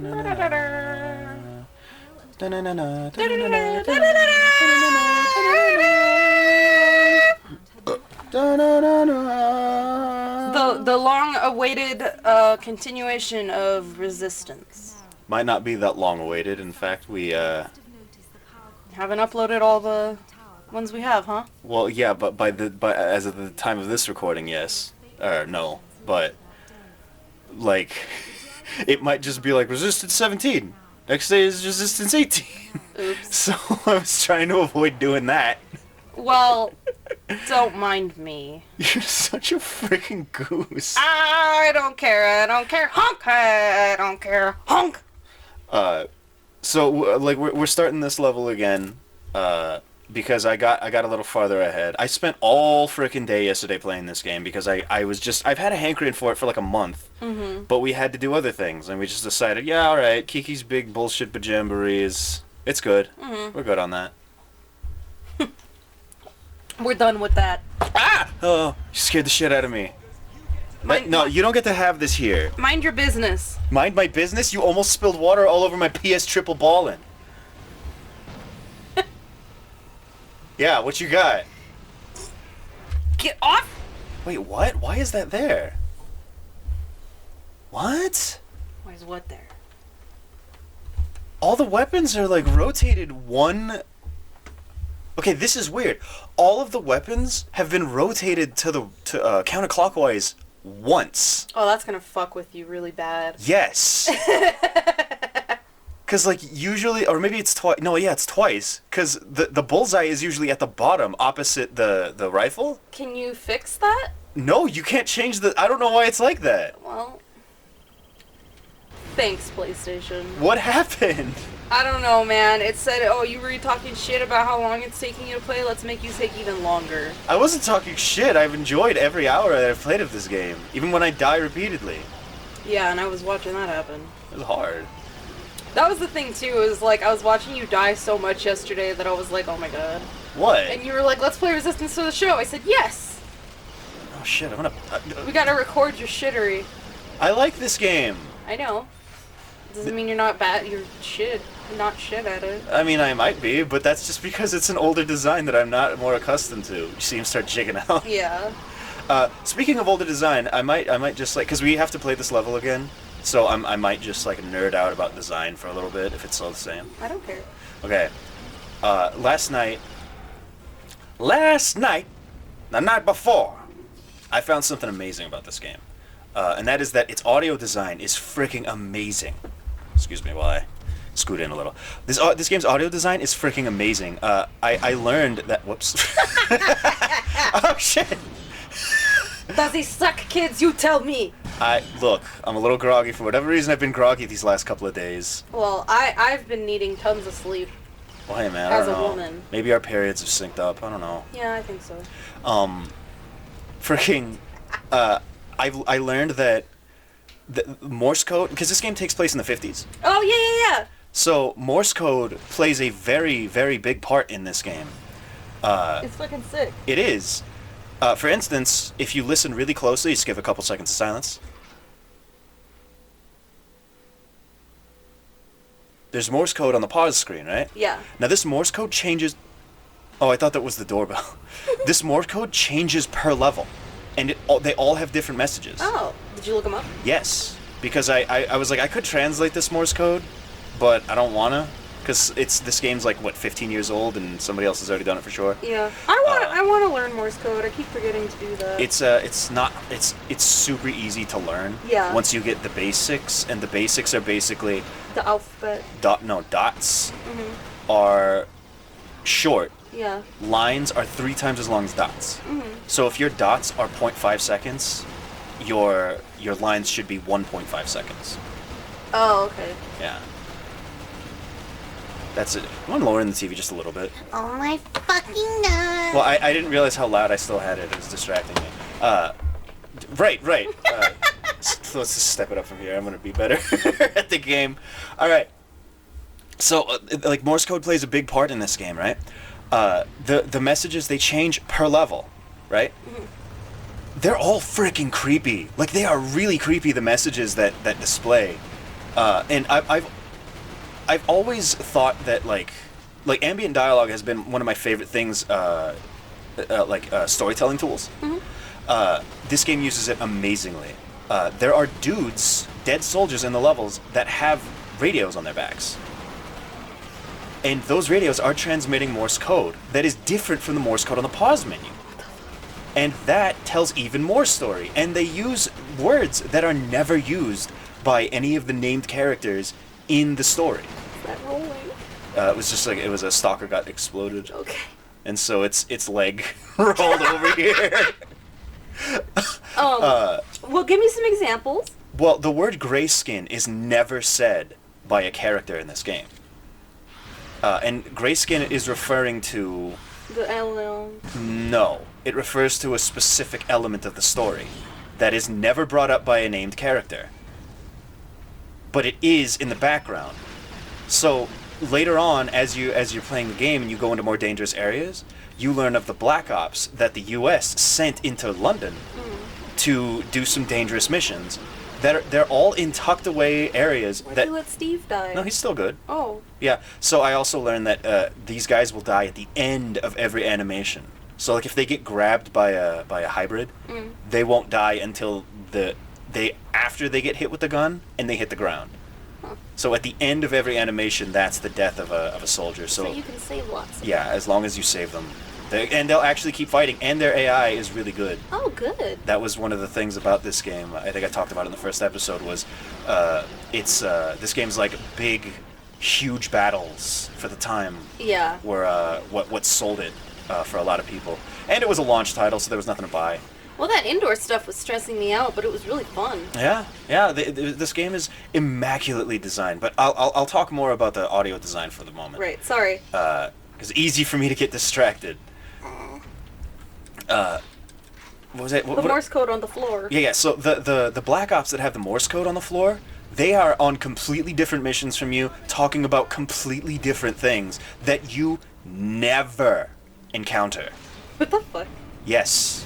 The long-awaited continuation of Resistance. Might not be that long-awaited. In fact, we haven't uploaded all the ones we have, huh? well, yeah, but as of the time of this recording, yes, or no, but like it might just be like Resistance 17. Next day is Resistance 18. Oops. So I was trying to avoid doing that. Well, don't mind me. You're such a freaking goose. I don't care. I don't care. Honk. I don't care. Honk. So like we're starting this level again, because I got a little farther ahead. I spent all frickin' day yesterday playing this game because I've had a hankering for it for like a month. Mm-hmm. But we had to do other things, and we just decided, yeah, all right, Kiki's Big Bullshit Bajamboree it's good. Mm-hmm. We're good on that. We're done with that. Ah! Oh, you scared the shit out of me. No, you don't get to have this here. Mind your business. Mind my business? You almost spilled water all over my PS triple ballin'. Yeah, what you got? Get off! Wait, what? Why is that there? What? Why is what there? All the weapons are like rotated one... Okay, this is weird. All of the weapons have been rotated to counterclockwise once. Oh, that's gonna fuck with you really bad. Yes. Because, like, usually... Or maybe it's twice. No, yeah, it's twice. Because the bullseye is usually at the bottom, opposite the rifle. Can you fix that? No, you can't change the... I don't know why it's like that. Well... Thanks, PlayStation. What happened? I don't know, man. It said, oh, you were talking shit about how long it's taking you to play. Let's make you take even longer. I wasn't talking shit. I've enjoyed every hour that I've played of this game. Even when I die repeatedly. Yeah, and I was watching that happen. It was hard. That was the thing, too, is like, I was watching you die so much yesterday that I was like, oh my god. What? And you were like, let's play Resistance for the show. I said, yes! Oh shit, I'm gonna... We gotta record your shittery. I like this game. I know. Doesn't mean you're not bad. You're not shit at it. I mean, I might be, but that's just because it's an older design that I'm not more accustomed to. You see him start jigging out. Yeah. Speaking of older design, I might just like, because we have to play this level again, so I might just like nerd out about design for a little bit if it's still the same. I don't care. Okay. Last night, the night before, I found something amazing about this game, and that is that its audio design is freaking amazing. Excuse me while I scoot in a little. This game's audio design is freaking amazing. I learned that... Whoops. Oh, shit. Does he suck, kids? You tell me. Look, I'm a little groggy. For whatever reason, I've been groggy these last couple of days. Well, I've been needing tons of sleep. Well, hey, man, I don't know. As a woman. Maybe our periods have synced up. I don't know. Yeah, I think so. Freaking... I learned that the Morse code... Because this game takes place in the 50s. Oh, yeah. So, Morse code plays a very, very big part in this game. It's fucking sick. It is. For instance, if you listen really closely, just give a couple seconds of silence. There's Morse code on the pause screen, right? Yeah. Now this Morse code changes... Oh, I thought that was the doorbell. This Morse code changes per level. And they all have different messages. Oh, did you look them up? Yes. Because I was like, I could translate this Morse code, but I don't want to. Because this game's like, what, 15 years old, and somebody else has already done it for sure. Yeah. I want to learn Morse code. I keep forgetting to do that. It's super easy to learn. Yeah. Once you get the basics, and the basics are basically... The alphabet. Dots are short. Yeah. Lines are 3 times as long as dots. Mm-hmm. So if your dots are 0.5 seconds, your lines should be 1.5 seconds. Oh, okay. Yeah. That's it. I'm gonna lower in the TV just a little bit. Oh my fucking god. Well, I didn't realize how loud I still had it. It was distracting me. Right. So let's just step it up from here. I'm gonna be better at the game. All right. So, like, Morse code plays a big part in this game, right? The messages, they change per level, right? Mm-hmm. They're all freaking creepy. Like, they are really creepy, the messages that display. And I've always thought that like ambient dialogue has been one of my favorite things, storytelling tools. This game uses it amazingly. There are dudes, dead soldiers in the levels that have radios on their backs. And those radios are transmitting Morse code that is different from the Morse code on the pause menu. And that tells even more story. And they use words that are never used by any of the named characters in the story. Is that rolling? It was just like it was a stalker got exploded, Okay. and so its leg rolled over here. Well, give me some examples. Well, the word grayskin is never said by a character in this game. And grayskin is referring to... The LL. No. It refers to a specific element of the story that is never brought up by a named character. But it is in the background. So, later on, as you're playing the game and you go into more dangerous areas, you learn of the Black Ops that the US sent into London to do some dangerous missions. They're all in tucked away areas. Why'd that you let Steve die? No, he's still good. Oh. Yeah. So I also learned that these guys will die at the end of every animation. So like if they get grabbed by a hybrid, they won't die until after they get hit with the gun and they hit the ground. Huh. So at the end of every animation, that's the death of a soldier. So you can save lots. Yeah, as long as you save them. And they'll actually keep fighting, and their AI is really good. Oh, good. That was one of the things about this game. I think I talked about it in the first episode. Was this game's like big, huge battles for the time. Yeah. Were what sold it for a lot of people, and it was a launch title, so there was nothing to buy. Well, that indoor stuff was stressing me out, but it was really fun. Yeah. This game is immaculately designed, but I'll talk more about the audio design for the moment. Right. Sorry. It's easy for me to get distracted. What was it? The Morse code on the floor. Yeah. So the Black Ops that have the Morse code on the floor, they are on completely different missions from you, talking about completely different things that you never encounter. What the fuck? Yes.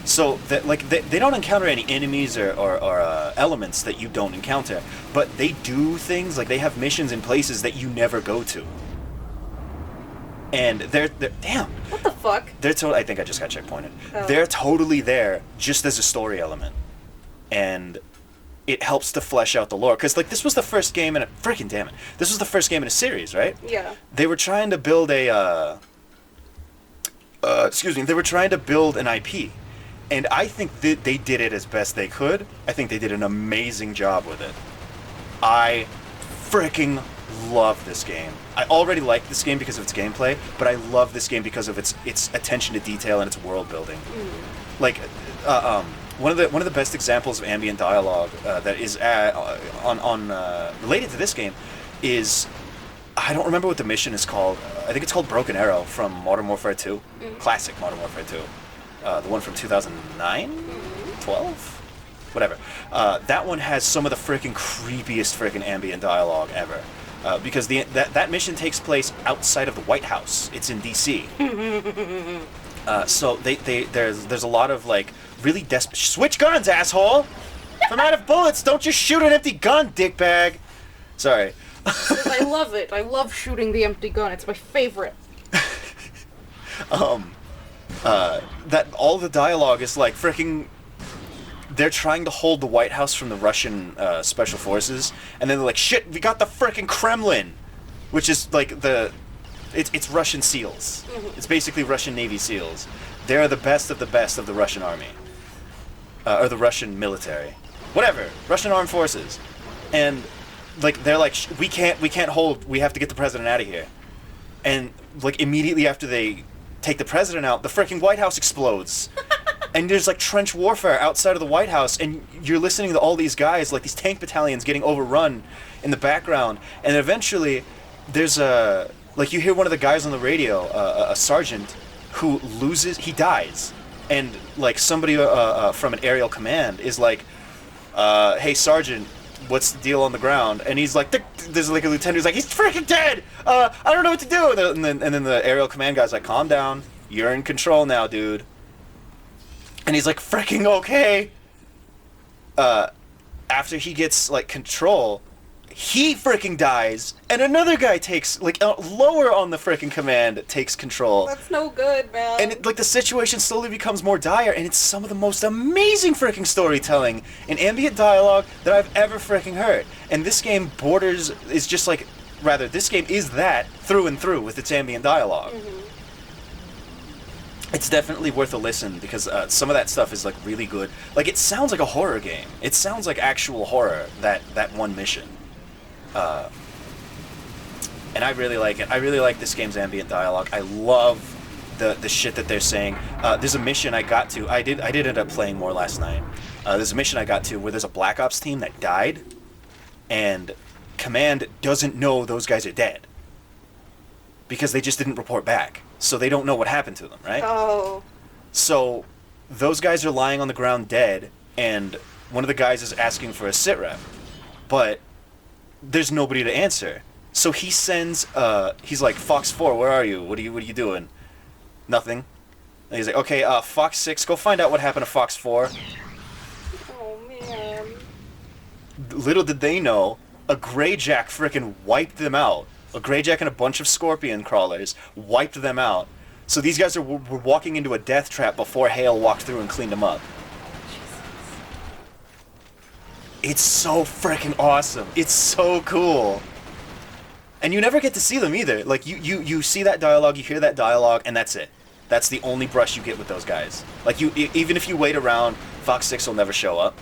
So that they don't encounter any enemies or elements that you don't encounter, but they do things like they have missions in places that you never go to. And they're damn. What the fuck? I think I just got checkpointed. Oh. They're totally there just as a story element, and it helps to flesh out the lore. Because like this was the first game in a freaking damn it. This was the first game in a series, right? Yeah. They were trying to build a. They were trying to build an IP, and I think that they did it as best they could. I think they did an amazing job with it. I freaking love this game. I already like this game because of its gameplay, but I love this game because of its attention to detail and its world building. Like, one of the best examples of ambient dialogue that is related to this game is, I don't remember what the mission is called. I think it's called Broken Arrow from Modern Warfare 2, classic Modern Warfare 2, the one from 2009, 12, whatever. That one has some of the freaking creepiest freaking ambient dialogue ever. Because that mission takes place outside of the White House. It's in D.C. So there's a lot of like really desperate. Switch guns, asshole! If I'm out of bullets, don't just shoot an empty gun, dickbag. Sorry. I love it. I love shooting the empty gun. It's my favorite. That all the dialogue is like freaking. They're trying to hold the White House from the Russian special forces, and then they're like, "Shit, we got the frickin' Kremlin," which is like it's Russian SEALs. It's basically Russian Navy SEAls. They're the best of the Russian army, or the Russian military, whatever, Russian armed forces, and like they're like, "We can't hold. We have to get the president out of here," and like immediately after they take the president out, the frickin' White House explodes. And there's like trench warfare outside of the White House, and you're listening to all these guys, like these tank battalions getting overrun in the background, and eventually there's you hear one of the guys on the radio, a sergeant, who he dies, and like somebody from an aerial command is like, "Hey sergeant, what's the deal on the ground?" And he's like, there's like a lieutenant who's like, "He's freaking dead! I don't know what to do!" And then the aerial command guy's like, "Calm down, you're in control now, dude." And he's like, freaking okay. After he gets like control, he freaking dies, and another guy takes, like, lower on the freaking command takes control. That's no good, man. And it, like, the situation slowly becomes more dire, and it's some of the most amazing freaking storytelling in ambient dialogue that I've ever freaking heard. And this game is just like, rather, this game is that through and through with its ambient dialogue. It's definitely worth a listen because some of that stuff is like really good. Like, it sounds like a horror game. It sounds like actual horror, that one mission. And I really like it. I really like this game's ambient dialogue. I love the shit that they're saying. There's a mission I got to. I did end up playing more last night. There's a mission I got to where there's a Black Ops team that died, and Command doesn't know those guys are dead because they just didn't report back. So they don't know what happened to them, right? Oh. So those guys are lying on the ground dead, and one of the guys is asking for a sit rep, but there's nobody to answer. So he sends, he's like, Fox 4, where are you? What are you doing? Nothing. And he's like, okay, Fox 6, go find out what happened to Fox 4. Oh, man. Little did they know, a Greyjack frickin' wiped them out. A Greyjack and a bunch of Scorpion crawlers wiped them out. So these guys were walking into a death trap before Hale walked through and cleaned them up. It's so freaking awesome. It's so cool. And you never get to see them either. Like, you see that dialogue, you hear that dialogue, and that's it. That's the only brush you get with those guys. Like, even if you wait around, Fox 6 will never show up.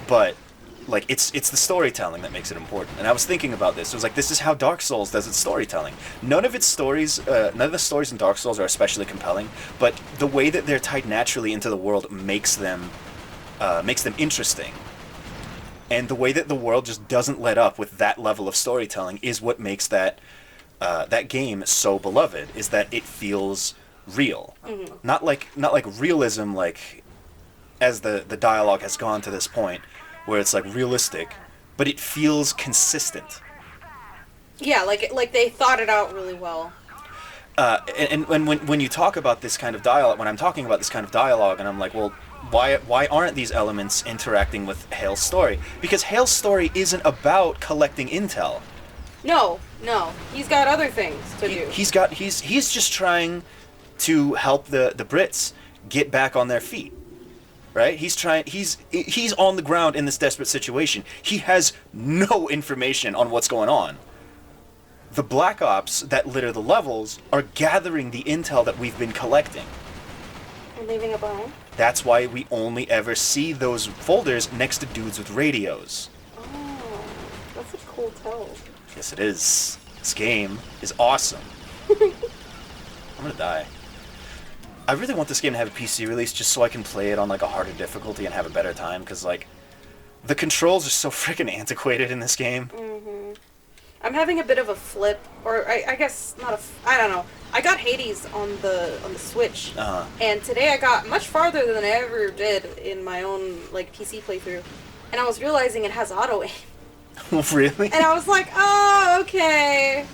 But, like, it's the storytelling that makes it important. And I was thinking about this. It was like, this is how Dark Souls does its storytelling. None of the stories in Dark Souls are especially compelling, but the way that they're tied naturally into the world makes them interesting. And the way that the world just doesn't let up with that level of storytelling is what makes that game so beloved. Is that it feels real, not like realism, like as the dialogue has gone to this point, where it's like realistic, but it feels consistent. Yeah, like they thought it out really well. And when you talk about this kind of dialogue, when I'm talking about this kind of dialogue, and I'm like, well, why aren't these elements interacting with Hale's story? Because Hale's story isn't about collecting intel. No, he's got other things to do. He's just trying to help the Brits get back on their feet. Right? He's on the ground in this desperate situation. He has no information on what's going on. The Black Ops that litter the levels are gathering the intel that we've been collecting. And leaving it behind? That's why we only ever see those folders next to dudes with radios. Oh, that's a cool tell. Yes, it is. This game is awesome. I'm gonna die. I really want this game to have a PC release just so I can play it on like a harder difficulty and have a better time, because like the controls are so freaking antiquated in this game. I'm having a bit of a flip, or I guess not I don't know. I got Hades on the Switch, and today I got much farther than I ever did in my own like PC playthrough, and I was realizing it has auto aim. Really? And I was like, oh, okay.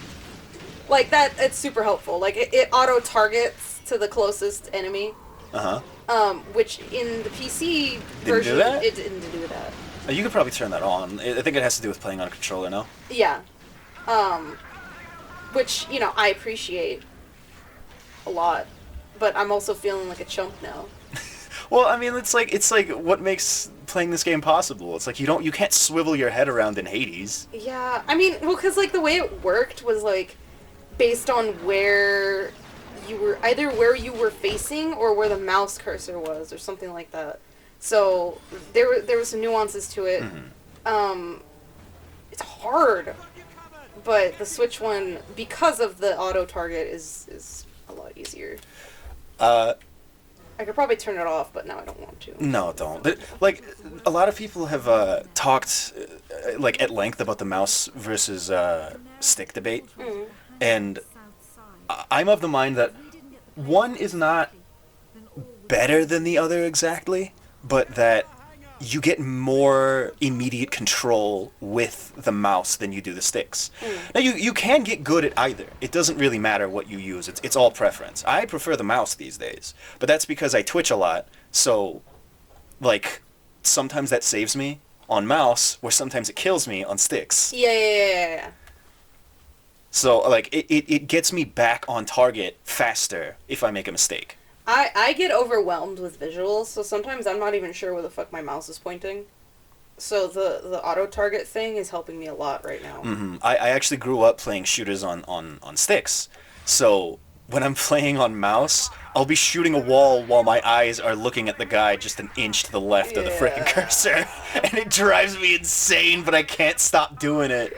Like that, it's super helpful. Like it auto targets to the closest enemy. Which in the PC version, it didn't do that. You could probably turn that on. I think it has to do with playing on a controller, no? Yeah. Which, you know, I appreciate a lot, but I'm also feeling like a chump now. Well, I mean, it's like what makes playing this game possible. It's like you can't swivel your head around in Hades. Yeah, I mean, well, because like the way it worked was like based on where you were, either where you were facing or where the mouse cursor was, or something like that. So there were some nuances to it. It's hard, but the Switch one, because of the auto target, is a lot easier. I could probably turn it off, but now I don't want to. No, don't. Like, a lot of people have talked like at length about the mouse versus stick debate, and I'm of the mind that one is not better than the other exactly, but that you get more immediate control with the mouse than you do the sticks. Now, you can get good at either. It doesn't really matter what you use. It's all preference. I prefer the mouse these days, but that's because I Twitch a lot, so, like, sometimes that saves me on mouse, where sometimes it kills me on sticks. Yeah. So, like, it gets me back on target faster if I make a mistake. I get overwhelmed with visuals, so sometimes I'm not even sure where the fuck my mouse is pointing. So the auto-target thing is helping me a lot right now. Mm-hmm. I actually grew up playing shooters on sticks. So when I'm playing on mouse, I'll be shooting a wall while my eyes are looking at the guy just an inch to the left of the frickin' cursor. And it drives me insane, but I can't stop doing it.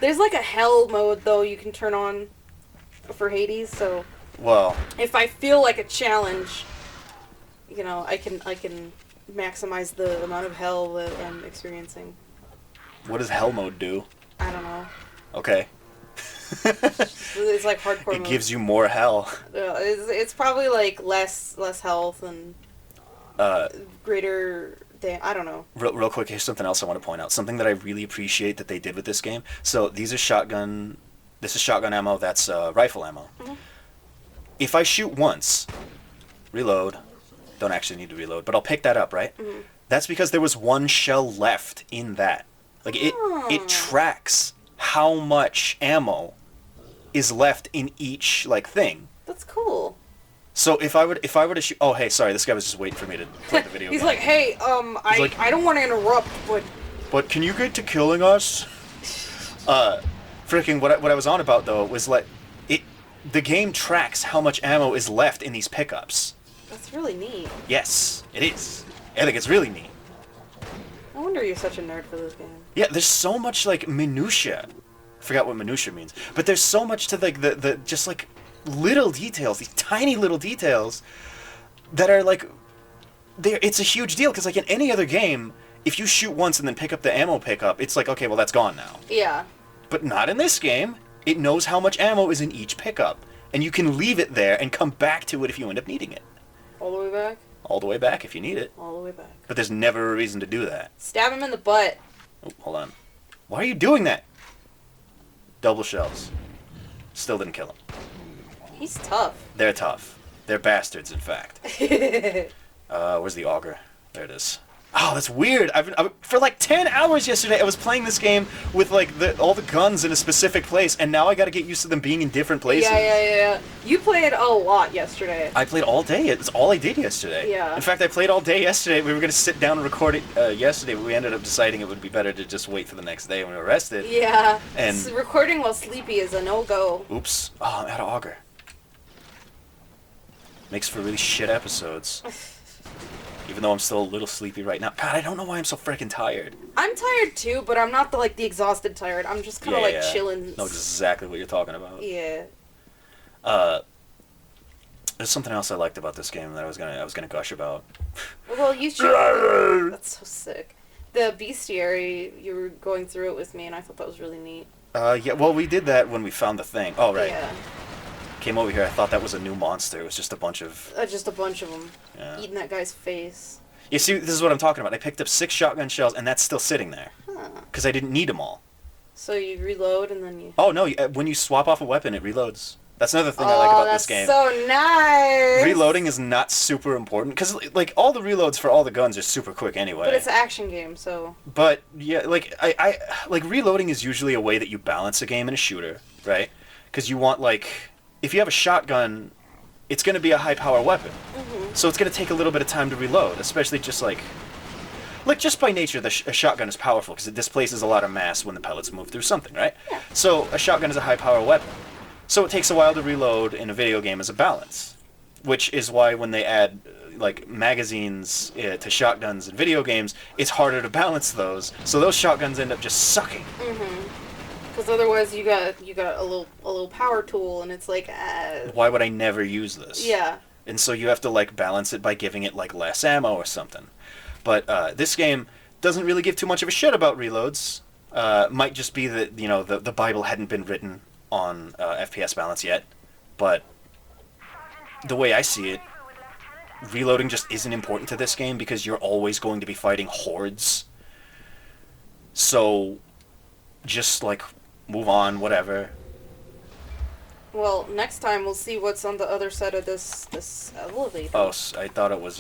There's like a hell mode, though, you can turn on for Hades, so... Well... If I feel like a challenge, you know, I can maximize the amount of hell that I'm experiencing. What does hell mode do? I don't know. Okay. It's like hardcore It mode. gives you more hell. It's probably like less health and greater... I don't know. Real quick, here's something else I want to point out. Something that I really appreciate that they did with this game. So these are shotgun... This is shotgun ammo, that's rifle ammo. Mm-hmm. If I shoot once, reload, don't actually need to reload, but I'll pick that up, right? Mm-hmm. That's because there was one shell left in that. Like, it tracks how much ammo is left in each, like, thing. That's cool. So if I were to shoot... Oh, hey, sorry, this guy was just waiting for me to play the video He's game. like, hey, I don't want to interrupt, but... But can you get to killing us? Freaking, what I was on about, though, was, like, the game tracks how much ammo is left in these pickups. That's really neat. Yes, it is. I think it's really neat. No wonder you're such a nerd for this game. Yeah, there's so much, like, minutia. I forgot what minutia means. But there's so much to, like, the just, like, little details, these tiny little details that are, like, it's a huge deal. Because, like, in any other game, if you shoot once and then pick up the ammo pickup, it's like, okay, well, that's gone now. Yeah. But not in this game. It knows how much ammo is in each pickup. And you can leave it there and come back to it if you end up needing it. All the way back? All the way back if you need it. All the way back. But there's never a reason to do that. Stab him in the butt. Oh, hold on. Why are you doing that? Double shells. Still didn't kill him. He's tough. They're tough. They're bastards, in fact. Where's the auger? There it is. Oh, that's weird. For like 10 hours yesterday, I was playing this game with like all the guns in a specific place, and now I gotta get used to them being in different places. Yeah. You played a lot yesterday. I played all day. It's all I did yesterday. Yeah. In fact, I played all day yesterday. We were gonna sit down and record it yesterday, but we ended up deciding it would be better to just wait for the next day when we were rested. Yeah. And recording while sleepy is a no-go. Oops. Oh, I'm out of auger. Makes for really shit episodes. Even though I'm still a little sleepy right now. God, I don't know why I'm so freaking tired. I'm tired too, but I'm not the exhausted tired. I'm just kind of chilling. Know exactly what you're talking about. Yeah. There's something else I liked about this game that I was gonna gush about. Well, you should. That's so sick. The bestiary, you were going through it with me, and I thought that was really neat. Yeah. Well, we did that when we found the thing. Oh, right. Yeah. Came over here. I thought that was a new monster. It was just a bunch of. Just a bunch of them. Yeah. Eating that guy's face. You see, this is what I'm talking about. I picked up 6 shotgun shells, and that's still sitting there. Because I didn't need them all. So you reload, and then you... Oh, no. When you swap off a weapon, it reloads. That's another thing I like about this game. Oh, that's so nice! Reloading is not super important, because, like, all the reloads for all the guns are super quick anyway. But it's an action game, so... But, yeah, like, I reloading is usually a way that you balance a game in a shooter, right? Because you want, like... If you have a shotgun, it's going to be a high-power weapon. Mm-hmm. So it's going to take a little bit of time to reload, especially just, like just by nature, a shotgun is powerful, because it displaces a lot of mass when the pellets move through something, right? Yeah. So a shotgun is a high-power weapon. So it takes a while to reload in a video game as a balance, which is why when they add like magazines to shotguns in video games, it's harder to balance those. So those shotguns end up just sucking. Mm-hmm. Because otherwise you got a little power tool, and it's like. Why would I never use this? Yeah. And so you have to like balance it by giving it like less ammo or something. But this game doesn't really give too much of a shit about reloads. Might just be that the Bible hadn't been written on FPS balance yet, but the way I see it, reloading just isn't important to this game because you're always going to be fighting hordes. So just like move on, whatever. Well, next time we'll see what's on the other side of this elevator. Oh, I thought it was